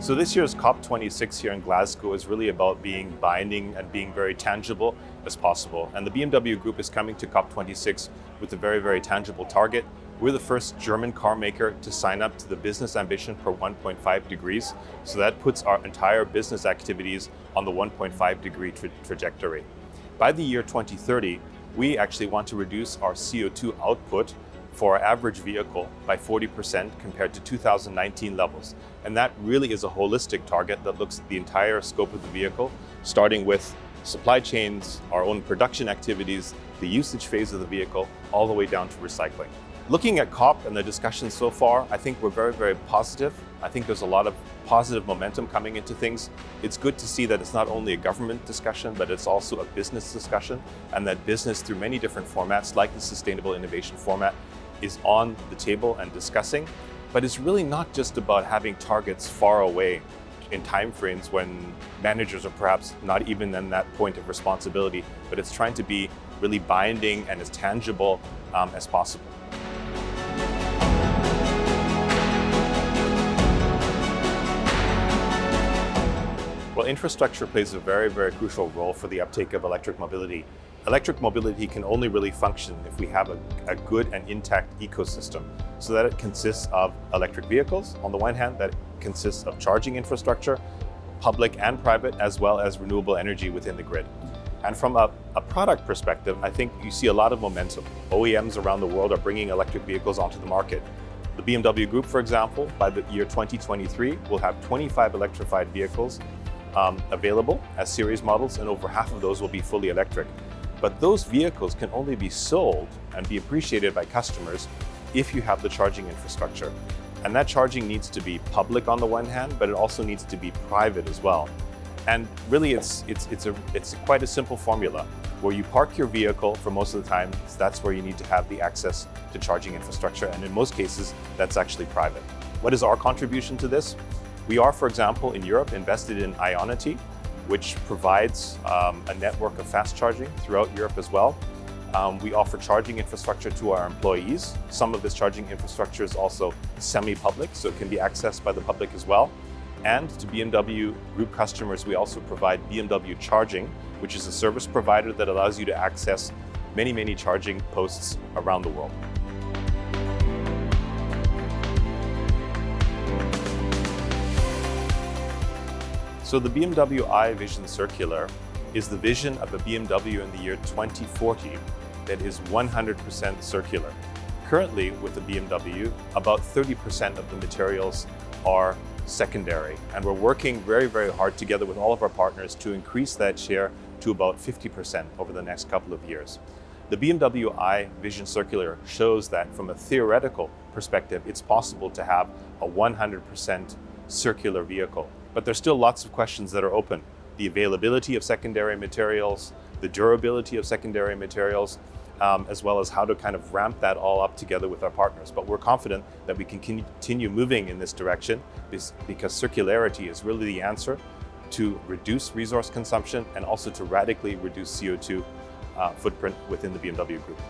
So this year's COP26 here in Glasgow is really about being binding and being very tangible as possible. And the BMW Group is coming to COP26 with a very, very tangible target. We're the first German car maker to sign up to the business ambition for 1.5 degrees. So that puts our entire business activities on the 1.5 degree trajectory. By the year 2030, we actually want to reduce our CO2 output for our average vehicle by 40% compared to 2019 levels. And that really is a holistic target that looks at the entire scope of the vehicle, starting with supply chains, our own production activities, the usage phase of the vehicle, all the way down to recycling. Looking at COP and the discussion so far, I think we're very, very positive. I think there's a lot of positive momentum coming into things. It's good to see that it's not only a government discussion, but it's also a business discussion, and that business through many different formats, like the Sustainable Innovation format, is on the table and discussing. But it's really not just about having targets far away in timeframes when managers are perhaps not even in that point of responsibility, but it's trying to be really binding and as tangible as possible. Well, infrastructure plays a very, very crucial role for the uptake of electric mobility. Electric mobility can only really function if we have a good and intact ecosystem, so that it consists of electric vehicles, on the one hand, that consists of charging infrastructure, public and private, as well as renewable energy within the grid. And from a product perspective, I think you see a lot of momentum. OEMs around the world are bringing electric vehicles onto the market. The BMW Group, for example, by the year 2023, will have 25 electrified vehicles available as series models, and over half of those will be fully electric. But those vehicles can only be sold and be appreciated by customers if you have the charging infrastructure. And that charging needs to be public on the one hand, but it also needs to be private as well. And really it's quite a simple formula. Where you park your vehicle for most of the time, that's where you need to have the access to charging infrastructure. And in most cases, that's actually private. What is our contribution to this? We are, for example, in Europe, invested in Ionity, which provides a network of fast charging throughout Europe as well. We offer charging infrastructure to our employees. Some of this charging infrastructure is also semi-public, so it can be accessed by the public as well. And to BMW Group customers, we also provide BMW Charging, which is a service provider that allows you to access many, many charging posts around the world. So the BMW i Vision Circular is the vision of a BMW in the year 2040 that is 100% circular. Currently, with the BMW, about 30% of the materials are secondary, and we're working very, very hard together with all of our partners to increase that share to about 50% over the next couple of years. The BMW i Vision Circular shows that from a theoretical perspective, it's possible to have a 100% circular vehicle. But there's still lots of questions that are open. The availability of secondary materials, the durability of secondary materials, as well as how to kind of ramp that all up together with our partners. But we're confident that we can continue moving in this direction because circularity is really the answer to reduce resource consumption and also to radically reduce CO2 footprint within the BMW Group.